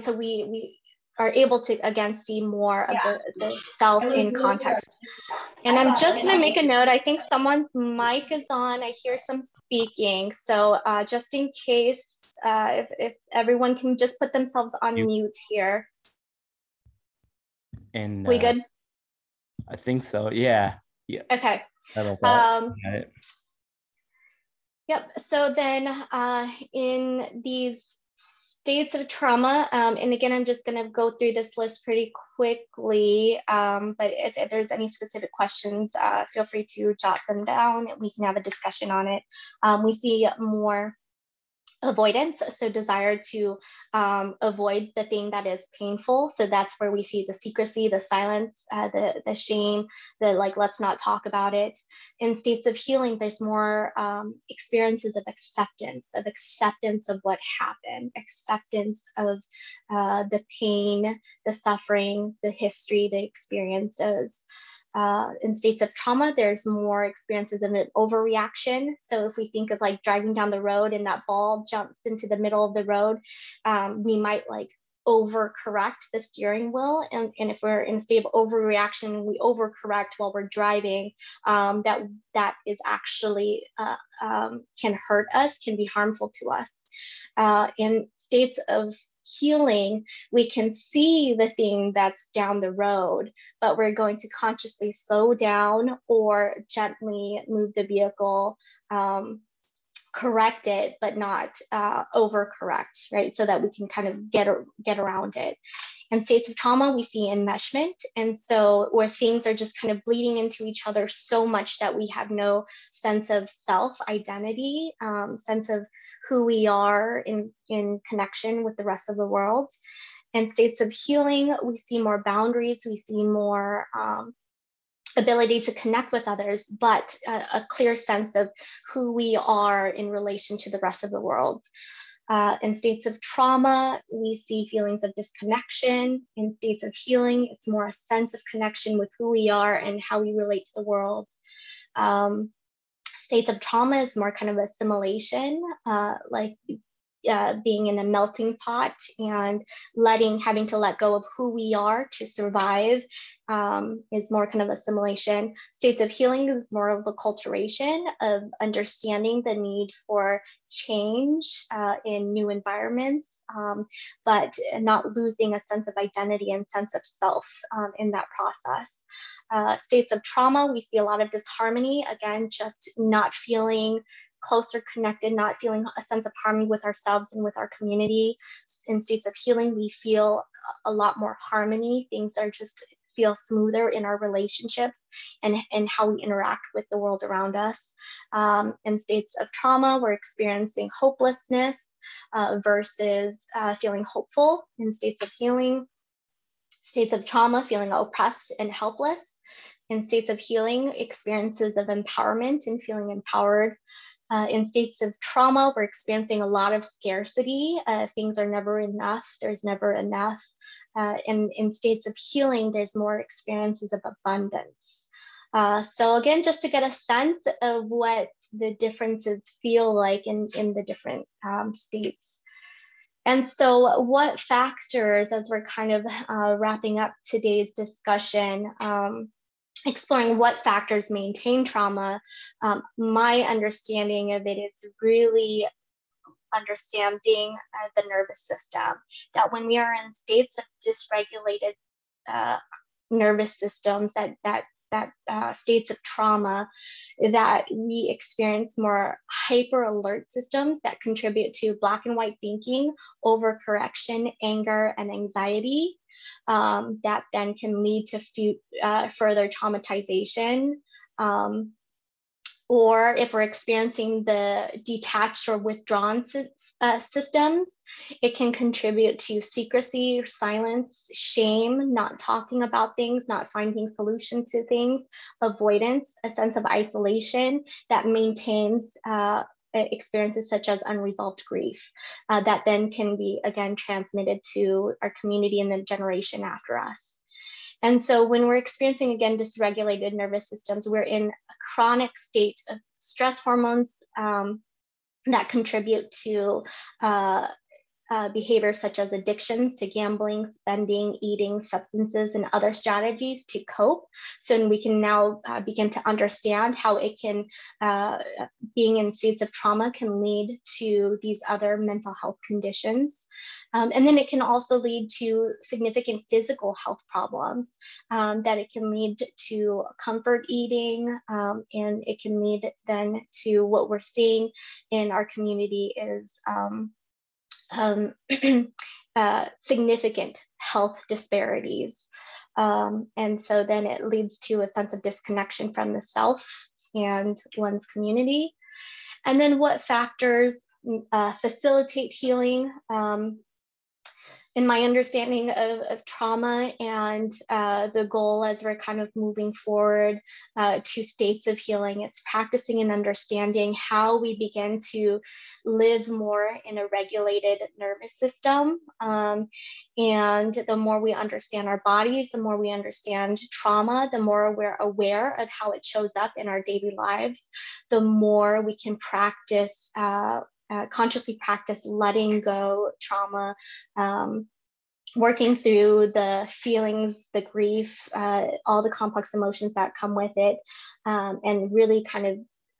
so we are able to again see more of the self in context. And I'm just gonna make a note. I think someone's mic is on. I hear some speaking. So just in case, if everyone can just put themselves on mute here.
And
we good?
I think so. Yeah. Yeah.
Okay. Yep. So then in these states of trauma, and again, I'm just going to go through this list pretty quickly, but if there's any specific questions, feel free to jot them down. We can have a discussion on it. We see more avoidance, so desire to avoid the thing that is painful. So that's where we see the secrecy, the silence, the shame, the like, let's not talk about it. In states of healing, there's more experiences of acceptance of what happened, acceptance of the pain, the suffering, the history, the experiences. In states of trauma, there's more experiences of an overreaction. So if we think of like driving down the road and that ball jumps into the middle of the road, we might like overcorrect the steering wheel. And if we're in a state of overreaction, we overcorrect while we're driving, that is actually can hurt us, can be harmful to us. In states of healing, we can see the thing that's down the road, but we're going to consciously slow down or gently move the vehicle, correct it, but not overcorrect, right? So that we can kind of get around it. In states of trauma, we see enmeshment. And so where things are just kind of bleeding into each other so much that we have no sense of self-identity, sense of who we are in connection with the rest of the world. In states of healing, we see more boundaries, we see more ability to connect with others, but a clear sense of who we are in relation to the rest of the world. In states of trauma, we see feelings of disconnection. In states of healing, it's more a sense of connection with who we are and how we relate to the world. States of trauma is more kind of assimilation, like being in a melting pot and having to let go of who we are to survive, is more kind of assimilation. States of healing is more of acculturation, of understanding the need for change in new environments, but not losing a sense of identity and sense of self in that process. States of trauma, we see a lot of disharmony, again, just not feeling closer connected, not feeling a sense of harmony with ourselves and with our community. In states of healing, we feel a lot more harmony. Things are just feel smoother in our relationships and how we interact with the world around us. In states of trauma, we're experiencing hopelessness versus feeling hopeful. In states of healing, states of trauma, feeling oppressed and helpless. In states of healing, experiences of empowerment and feeling empowered. In states of trauma, we're experiencing a lot of scarcity. Things are never enough. There's never enough. In states of healing, there's more experiences of abundance. So again, just to get a sense of what the differences feel like in the different states. And so what factors, as we're kind of wrapping up today's discussion, exploring what factors maintain trauma, my understanding of it is really understanding the nervous system, that when we are in states of dysregulated nervous systems, that states of trauma, that we experience more hyper alert systems that contribute to black and white thinking, overcorrection, anger, and anxiety. That then can lead to further traumatization. Or if we're experiencing the detached or withdrawn systems, it can contribute to secrecy, silence, shame, not talking about things, not finding solutions to things, avoidance, a sense of isolation that maintains experiences such as unresolved grief, that then can be, again, transmitted to our community and the generation after us. And so when we're experiencing, again, dysregulated nervous systems, we're in a chronic state of stress hormones that contribute to behaviors such as addictions to gambling, spending, eating, substances, and other strategies to cope. So we can now begin to understand how it can, being in states of trauma can lead to these other mental health conditions. And then it can also lead to significant physical health problems, that it can lead to comfort eating, and it can lead then to what we're seeing in our community is significant health disparities. And so then it leads to a sense of disconnection from the self and one's community. And then what factors facilitate healing? In my understanding of trauma and the goal as we're kind of moving forward to states of healing, it's practicing and understanding how we begin to live more in a regulated nervous system. And the more we understand our bodies, the more we understand trauma, the more we're aware of how it shows up in our daily lives, the more we can practice consciously practice letting go trauma, working through the feelings, the grief, all the complex emotions that come with it, and really kind of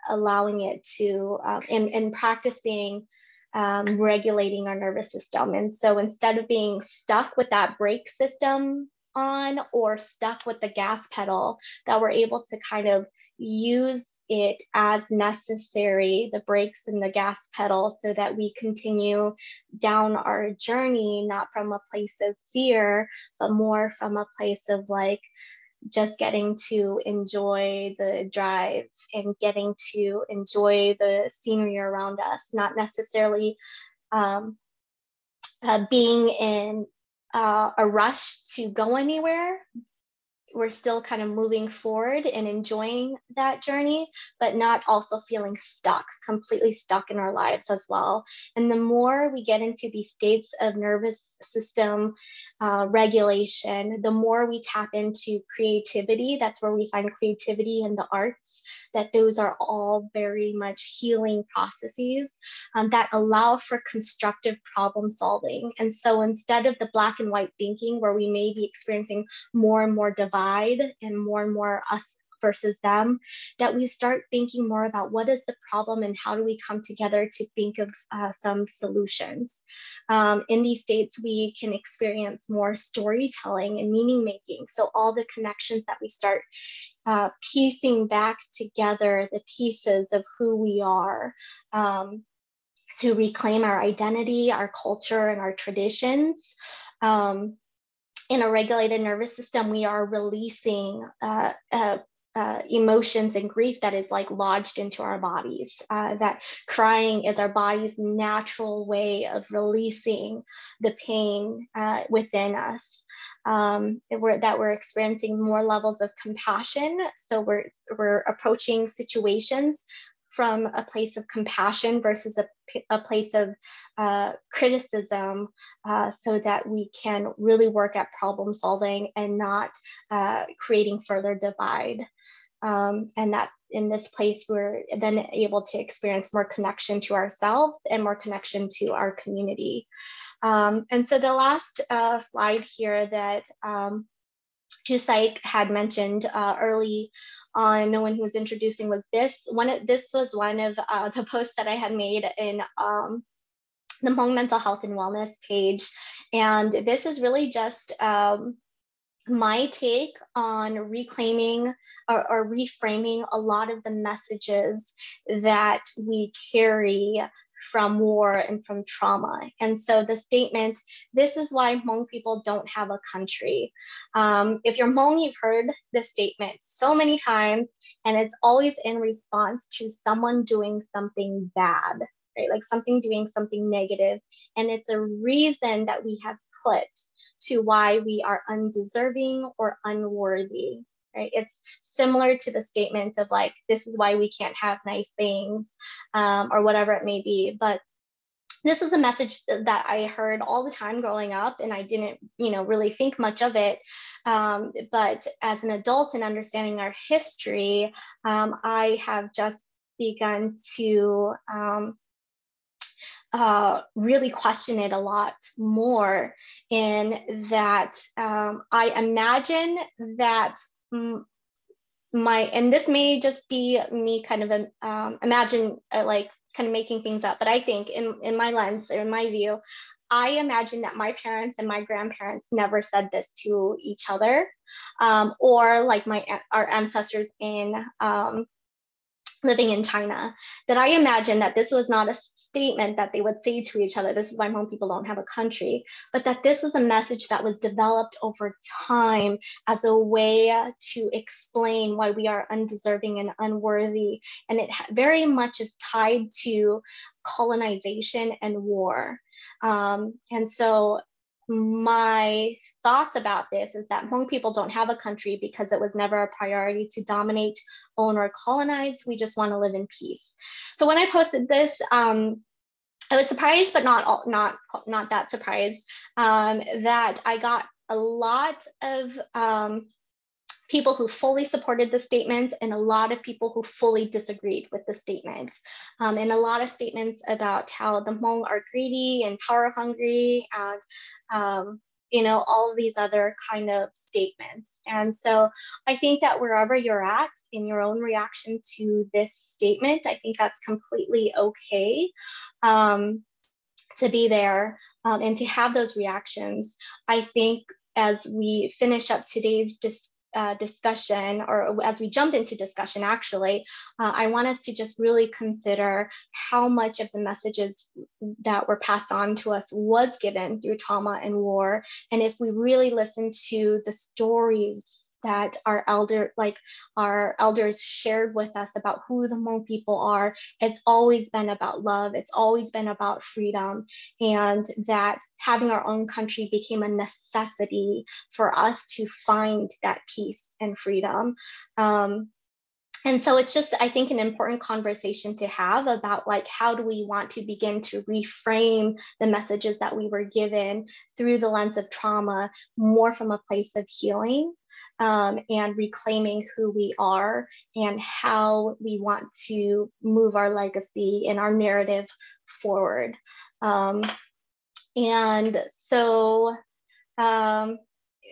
allowing it to, and practicing regulating our nervous system. And so instead of being stuck with that brake system on or stuck with the gas pedal, that we're able to kind of use it as necessary, the brakes and the gas pedal, so that we continue down our journey, not from a place of fear, but more from a place of like just getting to enjoy the drive and getting to enjoy the scenery around us, not necessarily being in a rush to go anywhere. We're still kind of moving forward and enjoying that journey, but not also feeling stuck, completely stuck in our lives as well. And the more we get into these states of nervous system regulation, the more we tap into creativity. That's where we find creativity in the arts, that those are all very much healing processes that allow for constructive problem solving. And so instead of the black and white thinking where we may be experiencing more and more divide and more us versus them, that we start thinking more about what is the problem and how do we come together to think of some solutions. In these states, we can experience more storytelling and meaning making. So all the connections that we start piecing back together, the pieces of who we are, to reclaim our identity, our culture, and our traditions. In a regulated nervous system, we are releasing emotions and grief that is like lodged into our bodies. That crying is our body's natural way of releasing the pain within us. That we're experiencing more levels of compassion. So we're approaching situations from a place of compassion versus a place of criticism, so that we can really work at problem solving and not creating further divide. And that in this place, we're then able to experience more connection to ourselves and more connection to our community. And so the last slide here that Jusik had mentioned early on when he was introducing was this. This was one of the posts that I had made in the Hmong Mental Health and Wellness page. And this is really just my take on reclaiming or reframing a lot of the messages that we carry from war and from trauma. And so the statement, this is why Hmong people don't have a country. If you're Hmong, you've heard this statement so many times, and it's always in response to someone doing something bad, right? Like doing something negative. And it's a reason that we have put to why we are undeserving or unworthy. Right? It's similar to the statement of like, this is why we can't have nice things, or whatever it may be. But this is a message that I heard all the time growing up, and I didn't, really think much of it. But as an adult and understanding our history, I have just begun to really question it a lot more, in that I imagine that and this may just be me kind of imagine like kind of making things up, but I think in my lens, or in my view, I imagine that my parents and my grandparents never said this to each other, or like our ancestors in living in China, that I imagine that this was not a statement that they would say to each other, this is why Hmong people don't have a country, but that this was a message that was developed over time as a way to explain why we are undeserving and unworthy. And it very much is tied to colonization and war. And so my thoughts about this is that Hmong people don't have a country because it was never a priority to dominate, own, or colonize. We just want to live in peace. So when I posted this, I was surprised, but not that surprised, that I got a lot of people who fully supported the statement, and a lot of people who fully disagreed with the statement, and a lot of statements about how the Hmong are greedy and power hungry, and all of these other kind of statements. And so I think that wherever you're at in your own reaction to this statement, I think that's completely okay, to be there, and to have those reactions. I think as we finish up today's discussion, or as we jump into discussion, actually, I want us to just really consider how much of the messages that were passed on to us was given through trauma and war. And if we really listen to the stories that our elders shared with us about who the Hmong people are, it's always been about love. It's always been about freedom, and that having our own country became a necessity for us to find that peace and freedom. And so it's just, I think, an important conversation to have about like, how do we want to begin to reframe the messages that we were given through the lens of trauma, more from a place of healing, and reclaiming who we are and how we want to move our legacy and our narrative forward. And so,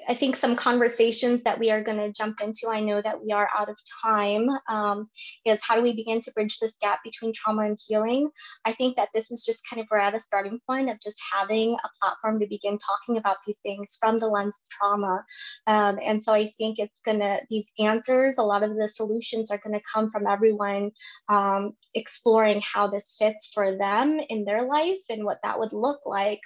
I think some conversations that we are going to jump into, I know that we are out of time, is how do we begin to bridge this gap between trauma and healing? I think that this is just kind of, we're at a starting point of just having a platform to begin talking about these things from the lens of trauma. And so I think it's these answers, a lot of the solutions are going to come from everyone exploring how this fits for them in their life and what that would look like.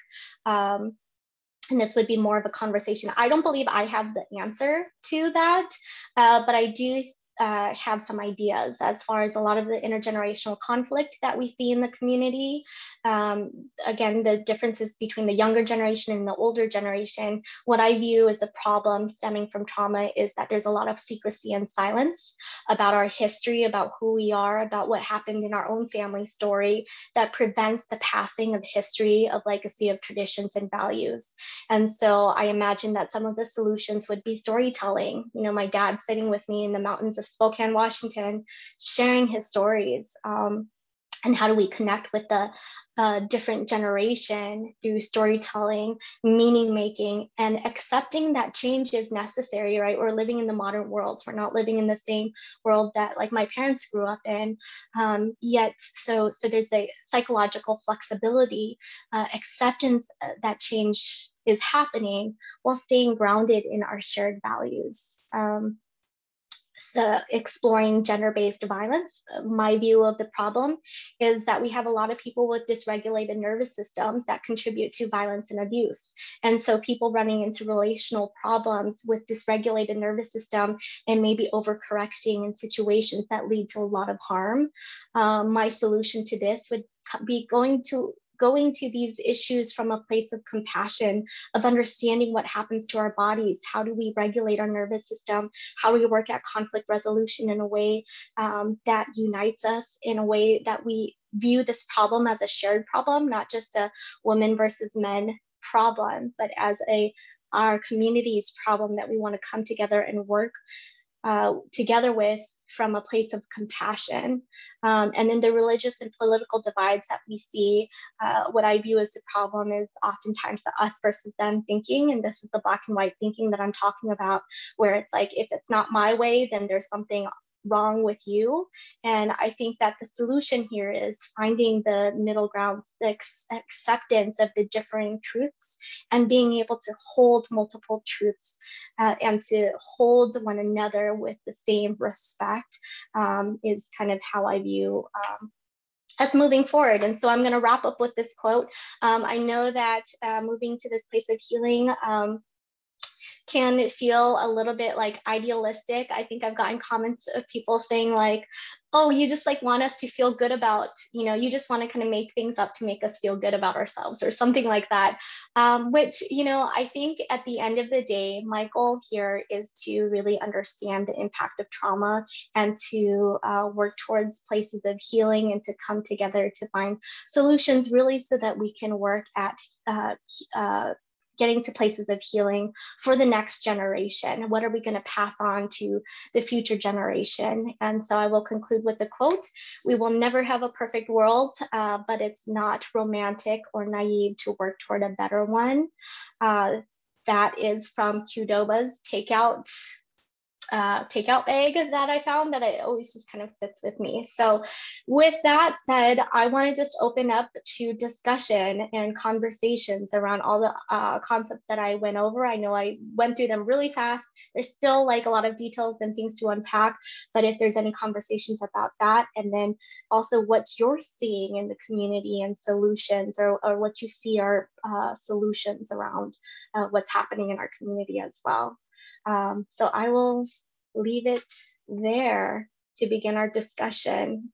And this would be more of a conversation. I don't believe I have the answer to that, but I do have some ideas as far as a lot of the intergenerational conflict that we see in the community. Again, the differences between the younger generation and the older generation, what I view as a problem stemming from trauma is that there's a lot of secrecy and silence about our history, about who we are, about what happened in our own family story, that prevents the passing of history, of legacy, of traditions and values. And so I imagine that some of the solutions would be storytelling. My dad sitting with me in the mountains of Spokane, Washington, sharing his stories, and how do we connect with the different generation through storytelling, meaning making, and accepting that change is necessary, right? We're living in the modern world. We're not living in the same world that like my parents grew up in, yet. So there's a psychological flexibility, acceptance that change is happening while staying grounded in our shared values. So exploring gender-based violence, my view of the problem is that we have a lot of people with dysregulated nervous systems that contribute to violence and abuse. And so people running into relational problems with dysregulated nervous system and maybe overcorrecting in situations that lead to a lot of harm. My solution to this would be going to these issues from a place of compassion, of understanding what happens to our bodies. How do we regulate our nervous system? How do we work at conflict resolution in a way that unites us, in a way that we view this problem as a shared problem, not just a women versus men problem, but as our community's problem that we want to come together and work together with from a place of compassion. And then the religious and political divides that we see, what I view as a problem is oftentimes the us versus them thinking. And this is the black and white thinking that I'm talking about, where it's like, if it's not my way, then there's something wrong with you. And I think that the solution here is finding the middle ground, the acceptance of the differing truths, and being able to hold multiple truths and to hold one another with the same respect is kind of how I view as moving forward. And so I'm going to wrap up with this quote. I know that moving to this place of healing can feel a little bit like idealistic. I think I've gotten comments of people saying like, oh, you just like want us to feel good about, you know, you just want to kind of make things up to make us feel good about ourselves or something like that. Which, you know, I think at the end of the day, my goal here is to really understand the impact of trauma and to work towards places of healing and to come together to find solutions really so that we can work at getting to places of healing for the next generation. What are we going to pass on to the future generation? And so I will conclude with the quote: "We will never have a perfect world, but it's not romantic or naive to work toward a better one." That is from Qdoba's takeout bag that I found that it always just kind of sits with me. So with that said, I want to just open up to discussion and conversations around all the concepts that I went over. I know I went through them really fast. There's still like a lot of details and things to unpack, but if there's any conversations about that, and then also what you're seeing in the community and solutions, or what you see are solutions around what's happening in our community as well. So I will leave it there to begin our discussion.